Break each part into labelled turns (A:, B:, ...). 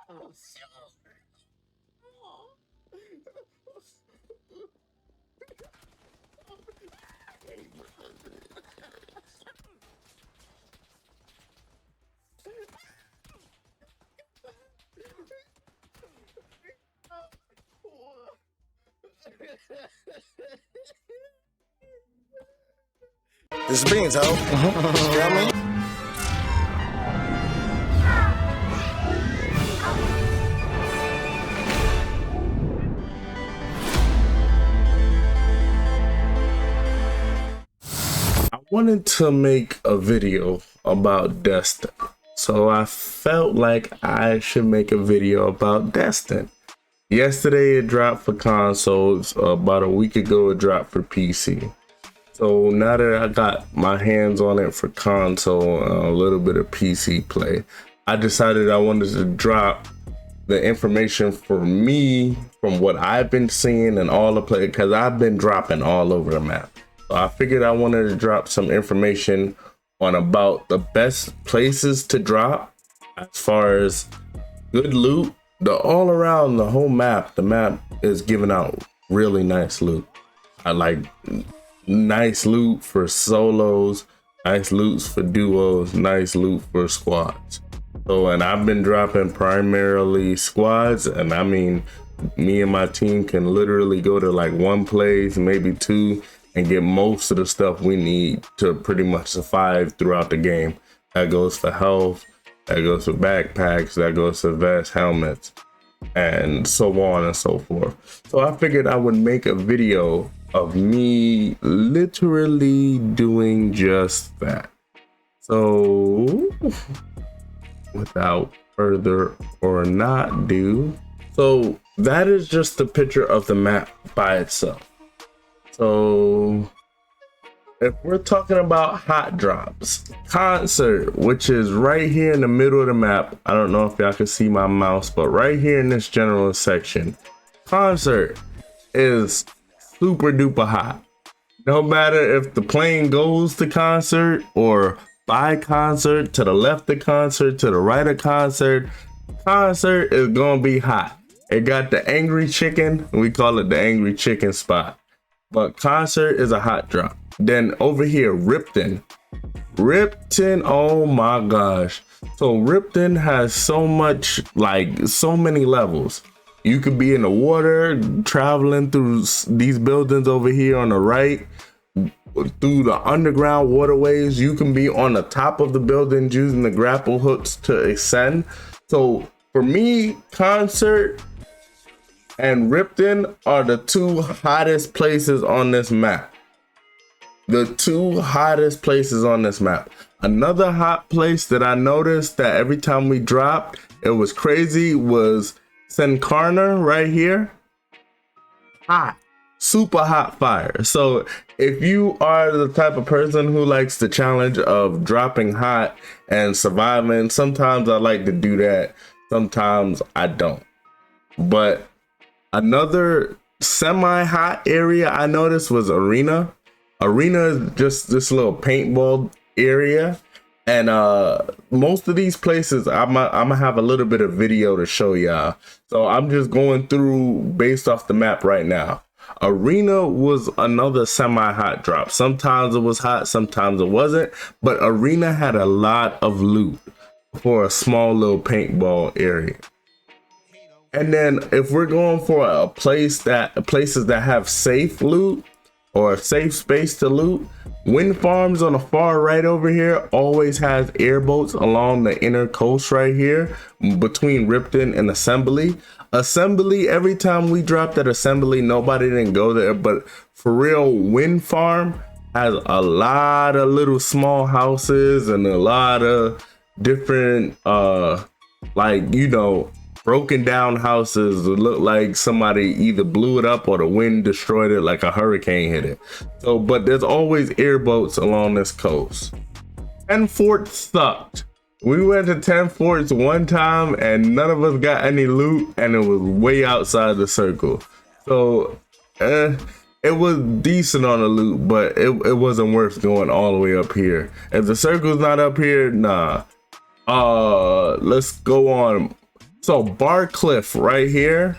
A: This is Beans, ho. You feel me?
B: I wanted to make a video about Deston, so I felt like I should make a video about Deston. Yesterday it dropped for consoles, about a week ago it dropped for PC. So now that I got my hands on it for console, a little bit of PC play, I decided I wanted to drop the information for me from what I've been seeing and all the play, because I've been dropping all over the map. So I figured I wanted to drop some information on about the best places to drop as far as good loot. All around the whole map, the map is giving out really nice loot. I like nice loot for solos, nice loot for duos, nice loot for squads. So, and I've been dropping primarily squads, and I mean, me and my team can literally go to like one place, maybe two, and get most of the stuff we need to pretty much survive throughout the game. That goes for health, that goes for backpacks, that goes for vests, helmets, and so on and so forth. So I figured I would make a video of me literally doing just that. So without further or not ado, so that is just a picture of the map by itself. So if we're talking about hot drops, concert, which is right here in the middle of the map. I don't know if y'all can see my mouse, but right here in this general section, concert is super duper hot. No matter if the plane goes to concert or by concert, to the left of concert, to the right of concert, concert is gonna be hot. It got the angry chicken, we call it the angry chicken spot. But concert is a hot drop. Then over here, Ripton, oh my gosh. So Ripton has so much, like so many levels. You could be in the water, traveling through these buildings over here on the right, through the underground waterways. You can be on the top of the buildings using the grapple hooks to ascend. So for me, concert and Ripton are the two hottest places on this map. The two hottest places on this map. Another hot place that I noticed that every time we dropped, it was crazy, was Senkarna right here. Hot, super hot fire. So if you are the type of person who likes the challenge of dropping hot and surviving, sometimes I like to do that, sometimes I don't. But another semi-hot area I noticed was Arena. Arena is just this little paintball area. And most of these places, I'm gonna have a little bit of video to show y'all. So I'm just going through based off the map right now. Arena was another semi-hot drop. Sometimes it was hot, sometimes it wasn't. But Arena had a lot of loot for a small little paintball area. And then if we're going for a place places that have safe loot or a safe space to loot, Wind Farms on the far right over here always has airboats along the inner coast right here between Ripton and Assembly. Assembly, every time we dropped at Assembly, nobody didn't go there, but for real, Wind Farm has a lot of little small houses and a lot of different like, you know, broken down houses that look like somebody either blew it up or the wind destroyed it, like a hurricane hit it. So, but there's always airboats along this coast. 10 Forts sucked. We went to 10 Forts one time and none of us got any loot, and it was way outside the circle. So it was decent on the loot, but it wasn't worth going all the way up here. If the circle's not up here, nah. Let's go on. So Bar Cliff right here,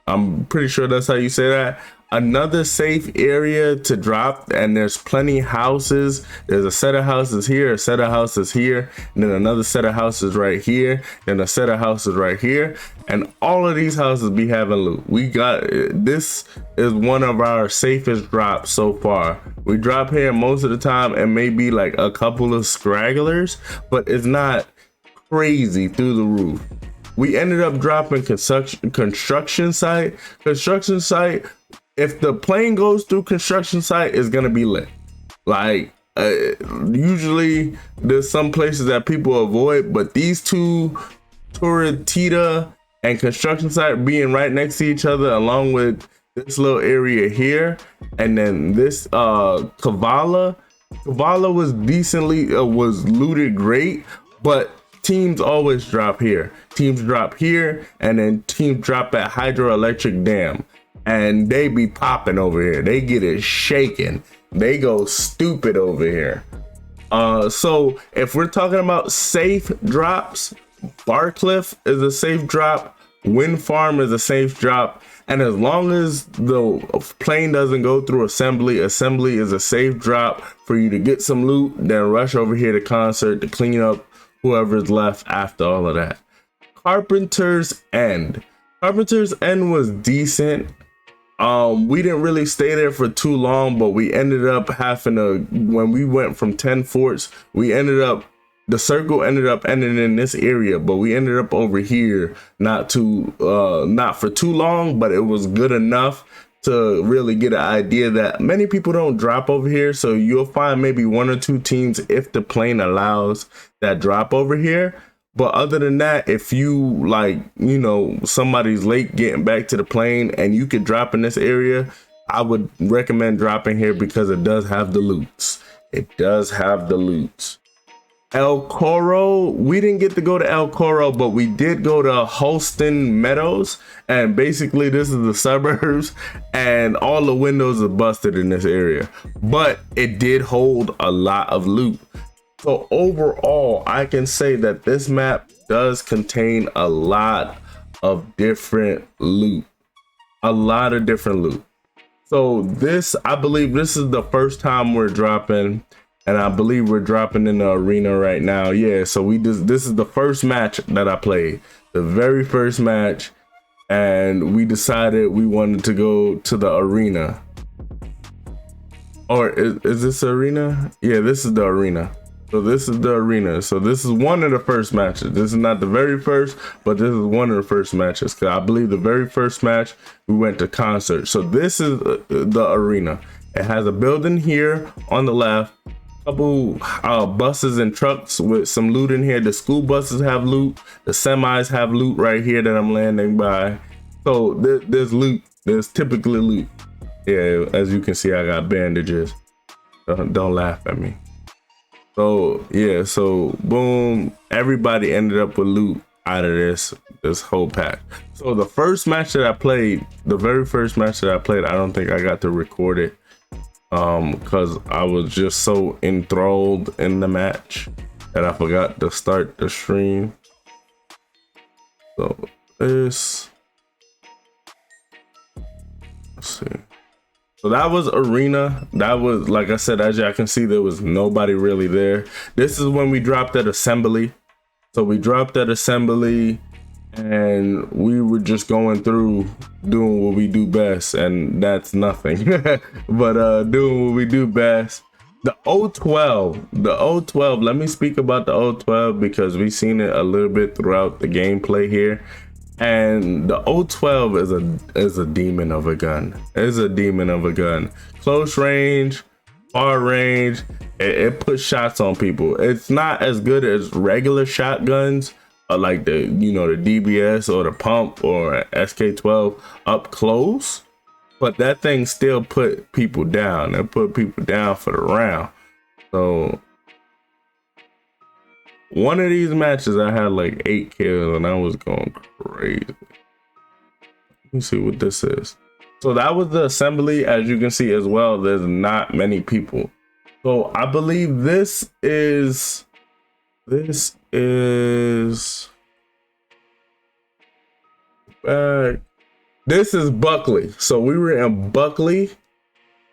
B: I'm pretty sure that's how you say that. Another safe area to drop, and there's plenty houses. There's a set of houses here, a set of houses here, and then another set of houses right here, and a set of houses right here, and all of these houses be having loot. We got, this is one of our safest drops so far. We drop here most of the time and maybe like a couple of stragglers, but it's not crazy through the roof. We ended up dropping construction site. If the plane goes through construction site, it's gonna be lit. Like usually there's some places that people avoid, but these two, Turatita and construction site, being right next to each other, along with this little area here, and then this Kavala was decently was looted great, but teams always drop here. Teams drop here, and then teams drop at hydroelectric dam, and they be popping over here. They get it shaking. They go stupid over here. So if we're talking about safe drops, Barcliff is a safe drop, Wind Farm is a safe drop, and as long as the plane doesn't go through assembly is a safe drop for you to get some loot, then rush over here to concert to clean up whoever's left after all of that. Carpenter's End was decent. We didn't really stay there for too long, but we ended up having to, when we went from 10 forts, the circle ended up ending in this area, but we ended up over here not for too long, but it was good enough to really get an idea that many people don't drop over here. So you'll find maybe one or two teams, if the plane allows, that drop over here. But other than that, if you like, you know, somebody's late getting back to the plane and you could drop in this area, I would recommend dropping here because it does have the loots. It does have the loots. El Coro, we didn't get to go to El Coro, but we did go to Holston Meadows, and basically this is the suburbs, and all the windows are busted in this area, but it did hold a lot of loot. So overall, I can say that this map does contain a lot of different loot. So this, I believe this is the first time we're dropping, and I believe we're dropping in the arena right now. Yeah, so this is the first match that I played, the very first match, and we decided we wanted to go to the arena. Or is this arena? Yeah, this is the arena. So this is the arena. So this is one of the first matches. This is not the very first, but this is one of the first matches. Cause I believe the very first match we went to concert. So this is the arena. It has a building here on the left, couple buses and trucks with some loot in here. The school buses have loot. The semis have loot right here that I'm landing by. So there's loot. There's typically loot. Yeah, as you can see, I got bandages. Don't laugh at me. So yeah, so boom, everybody ended up with loot out of this whole pack. So the first match that I played, the very first match that I played, I don't think I got to record it because I was just so enthralled in the match that I forgot to start the stream. So let's see. So that was arena. That was, like I said, as y'all can see, there was nobody really there. This is when we dropped at assembly. So we dropped at assembly and we were just going through doing what we do best, and that's nothing. But doing what we do best. The O12, let me speak about the O12 because we've seen it a little bit throughout the gameplay here. And the O12 is a demon of a gun. It's a demon of a gun. Close range, far range, it puts shots on people. It's not as good as regular shotguns, like the, you know, the DBS or the pump or SK12 up close, but that thing still put people down. It put people down for the round. So one of these matches I had like 8 kills and I was going crazy. Let me see what this is. So that was the assembly. As you can see as well, there's not many people. So I believe this is This is Buckley. So we were in Buckley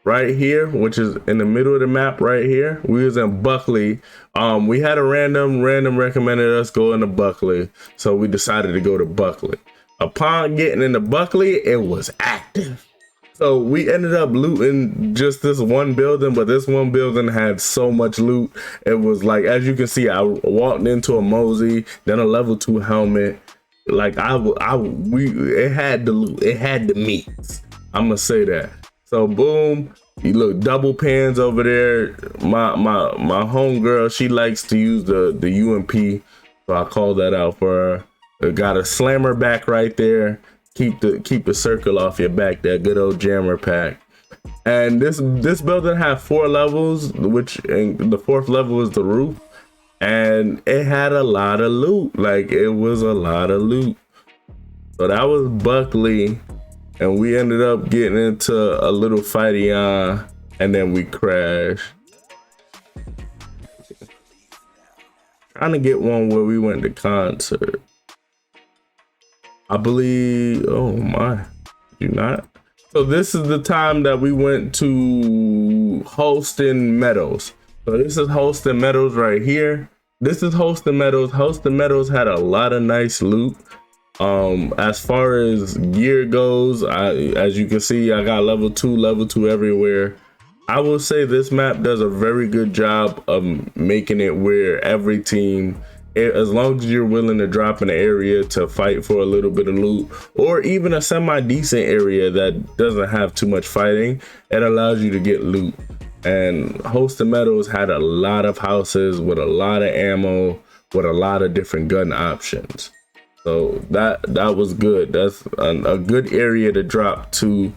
B: right here, which is in the middle of the map right here. We was in Buckley. We had a random recommended us go into Buckley, so we decided to go to Buckley. Upon getting into Buckley, it was active. So we ended up looting just this one building, but this one building had so much loot. It was like, as you can see, I walked into a Mosey, then a level 2 helmet. Like it had the loot, it had the meats. I'm gonna say that. So boom, you look, double pans over there. My homegirl, she likes to use the UMP, so I called that out for her. Got a slammer back right there. Keep the circle off your back. That good old jammer pack. And this building had 4 levels, which and the 4th level is the roof. And it had a lot of loot. Like, it was a lot of loot. So that was Buckley. And we ended up getting into a little fighty and then we crashed. Trying to get one where we went to concert. I believe, oh my, you not? So this is the time that we went to Holston Meadows. So this is Holston Meadows right here. This is Holston Meadows. Holston Meadows had a lot of nice loot. As far as gear goes, as you can see, I got level 2 everywhere. I will say this map does a very good job of making it where every team, as long as you're willing to drop in an area to fight for a little bit of loot, or even a semi-decent area that doesn't have too much fighting, it allows you to get loot. And Holston Meadows had a lot of houses with a lot of ammo, with a lot of different gun options. So that was good. That's a good area to drop to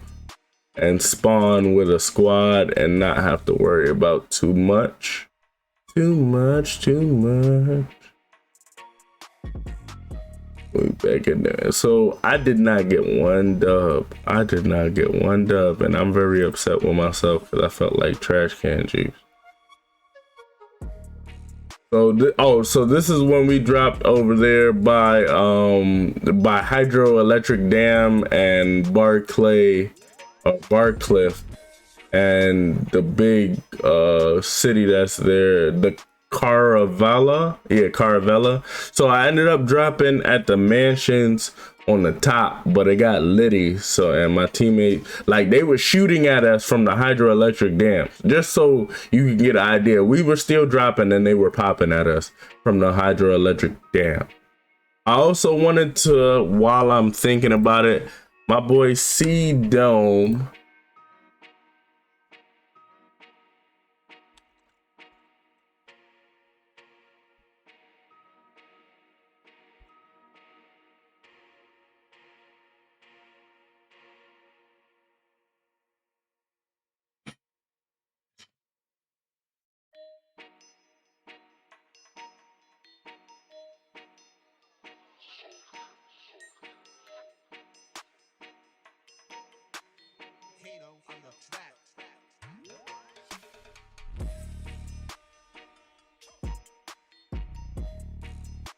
B: and spawn with a squad and not have to worry about too much. We back in there. So I did not get one dub. And I'm very upset with myself because I felt like trash can juice. So so this is when we dropped over there by Hydroelectric Dam and Barcliffe and the big city that's there, the Caravella. So I ended up dropping at the mansions on the top, but it got litty. So, and my teammate, like, they were shooting at us from the hydroelectric dam. Just so you can get an idea, we were still dropping and they were popping at us from the hydroelectric dam. I also wanted to, while I'm thinking about it, my boy C Dome.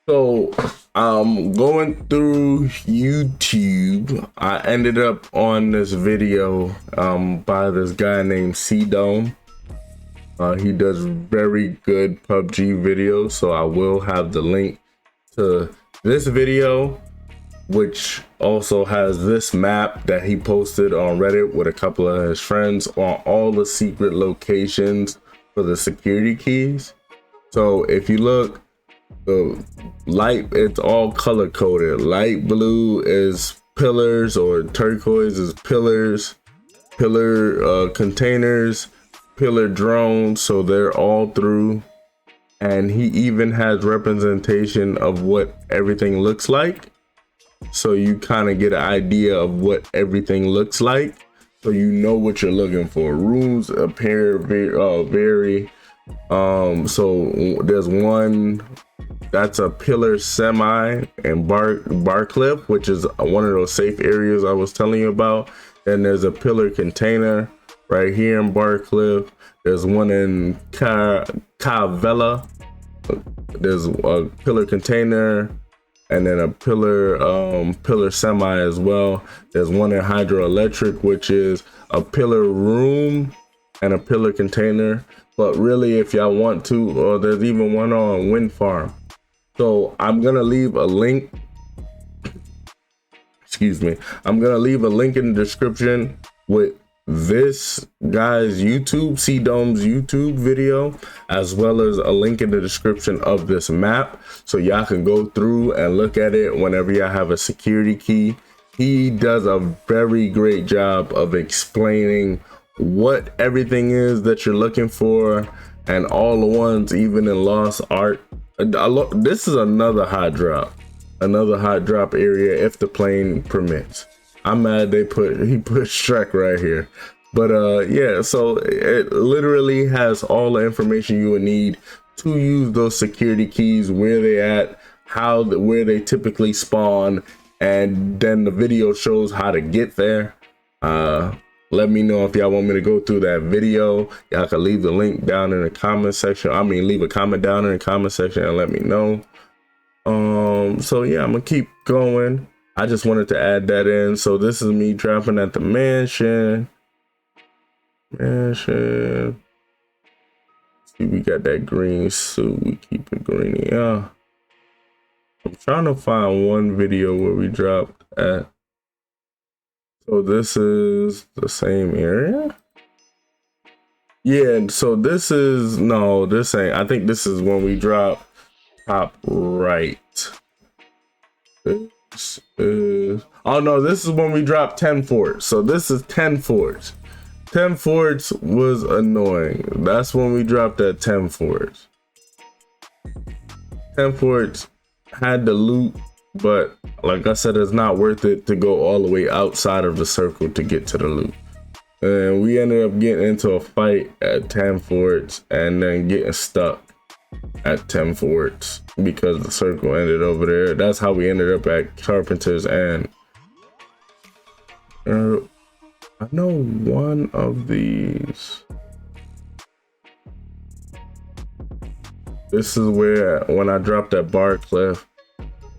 B: So going through YouTube, I ended up on this video by this guy named C Dome. He does very good PUBG videos, so I will have the link to this video, which also has this map that he posted on Reddit with a couple of his friends on all the secret locations for the security keys. So if you look, the light, it's all color coded. Light blue is pillars, or turquoise is pillars, pillar containers, pillar drones. So they're all through. And he even has representation of what everything looks like. So you kind of get an idea of what everything looks like. So you know what you're looking for. Rooms appear vary. So there's one that's a pillar semi in Barcliffe, which is one of those safe areas I was telling you about. And there's a pillar container right here in Barcliffe. There's one in Caravella. There's a pillar container and then a pillar semi as well. There's one in hydroelectric, which is a pillar room and a pillar container. But really, if y'all want to, or there's even one on wind farm. So I'm gonna leave a link. Excuse me. I'm gonna leave a link in the description with this guy's YouTube, C-Dome's YouTube video, as well as a link in the description of this map, so y'all can go through and look at it whenever y'all have a security key. He does a very great job of explaining what everything is that you're looking for, and all the ones even in Lost Art. This is another hot drop area if the plane permits. I'm mad he put Shrek right here. But yeah, so it literally has all the information you would need to use those security keys, where they at, where they typically spawn, and then the video shows how to get there. Let me know if y'all want me to go through that video. Y'all can leave the link down in the comment section. I mean, leave a comment down in the comment section and let me know. So yeah, I'm gonna keep going. I just wanted to add that in. So this is me dropping at the mansion. See, we got that green suit. We keep it green. Yeah. I'm trying to find one video where we dropped at. So this is the same area. Yeah. So this is, no, this ain't. I think this is when we drop top right. This is, oh no, this is when we dropped 10 forts. So this is 10 forts. 10 forts was annoying. That's when we dropped at 10 forts. 10 forts had the loot, but like I said, it's not worth it to go all the way outside of the circle to get to the loot. And we ended up getting into a fight at 10 forts and then getting stuck at 10 forts because the circle ended over there. That's how we ended up at Carpenter's End. I know one of these. This is where, when I dropped at Bar Cliff.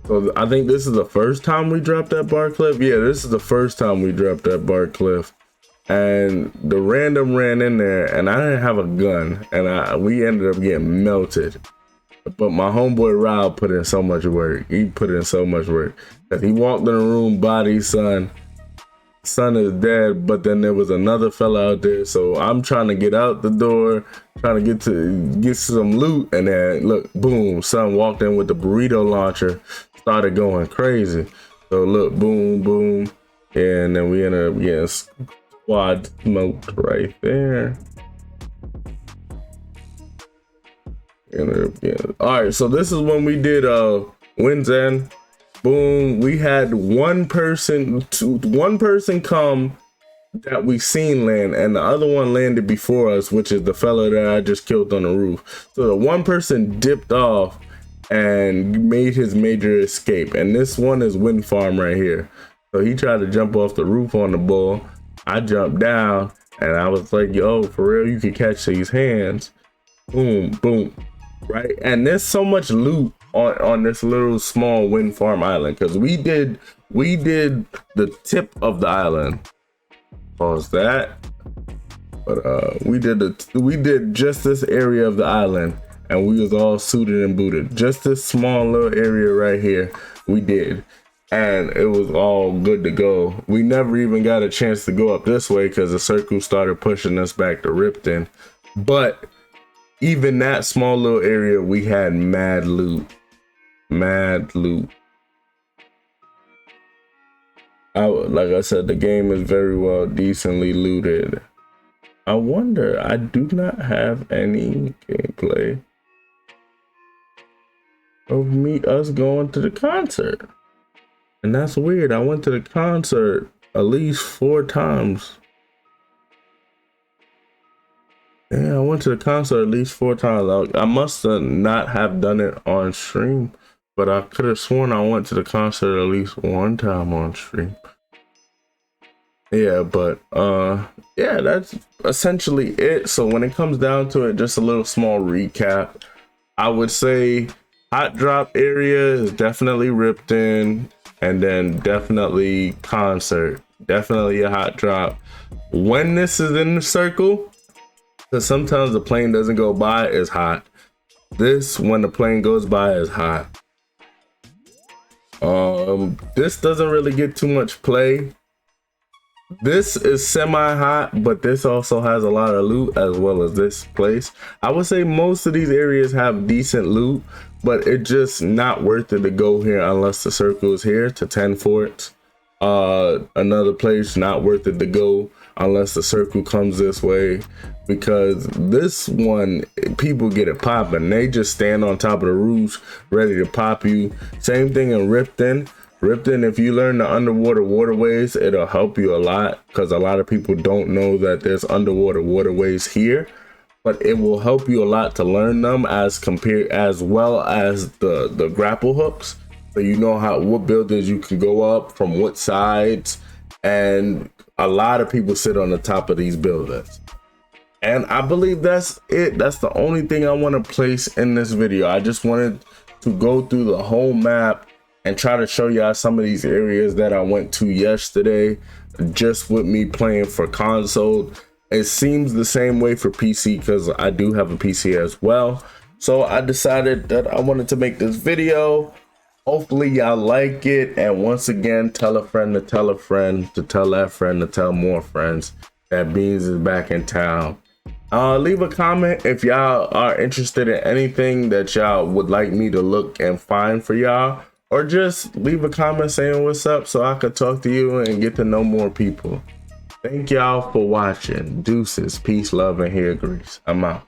B: So I think this is the first time we dropped at Bar Cliff. Yeah, this is the first time we dropped at Bar Cliff. And the random ran in there, and I didn't have a gun, and we ended up getting melted. But my homeboy Rob put in so much work. He put in so much work that he walked in the room, body son is dead, but then there was another fella out there. So I'm trying to get out the door, trying to get some loot, and then look, boom, son walked in with the burrito launcher, started going crazy. So look, boom, boom, and then we ended up getting squad smoked right there. All right, so this is when we did Wind's End. Boom, we had one person come that we seen land, and the other one landed before us, which is the fella that I just killed on the roof. So the one person dipped off and made his major escape, and this one is Wind Farm right here. So he tried to jump off the roof on the bull. I jumped down and I was like, yo, for real, you can catch these hands. Boom, boom, right? And there's so much loot on this little small wind farm island, because we did the tip of the island. Pause that. But we did just this area of the island, and we was all suited and booted. Just this small little area right here we did, and it was all good to go. We never even got a chance to go up this way because the circle started pushing us back to Ripton. But even that small little area, we had mad loot. Like I said, the game is very well decently looted. I wonder, I do not have any gameplay of us going to the concert. And that's weird. I went to the concert at least 4 times. Yeah, I went to the concert at least 4 times. I must not have done it on stream, but I could have sworn I went to the concert at least 1 time on stream. Yeah, but yeah, that's essentially it. So when it comes down to it, just a little small recap. I would say Hot drop area is definitely ripped in, and then definitely concert. Definitely a hot drop. When this is in the circle, because sometimes the plane doesn't go by, is hot. This, when the plane goes by, is hot. This doesn't really get too much play. This is semi-hot, but this also has a lot of loot as well as this place. I would say most of these areas have decent loot, but it's just not worth it to go here unless the circle is here to 10 forts. Another place not worth it to go unless the circle comes this way, because this one, people get it popping. They just stand on top of the roofs ready to pop you. Same thing in Ripton. If you learn the underwater waterways, it'll help you a lot, because a lot of people don't know that there's underwater waterways here, but it will help you a lot to learn them as well as the grapple hooks. So you know what buildings you can go up from what sides, and a lot of people sit on the top of these buildings. And I believe that's it. That's the only thing I want to place in this video. I just wanted to go through the whole map and try to show y'all some of these areas that I went to yesterday, just with me playing for console. It seems the same way for PC, because I do have a PC as well. So I decided that I wanted to make this video. Hopefully y'all like it, and once again, tell a friend to tell a friend to tell that friend to tell more friends that Beans is back in town. Leave a comment if y'all are interested in anything that y'all would like me to look and find for y'all, or just leave a comment saying what's up so I could talk to you and get to know more people. Thank y'all for watching. Deuces, peace, love, and hair grease. I'm out.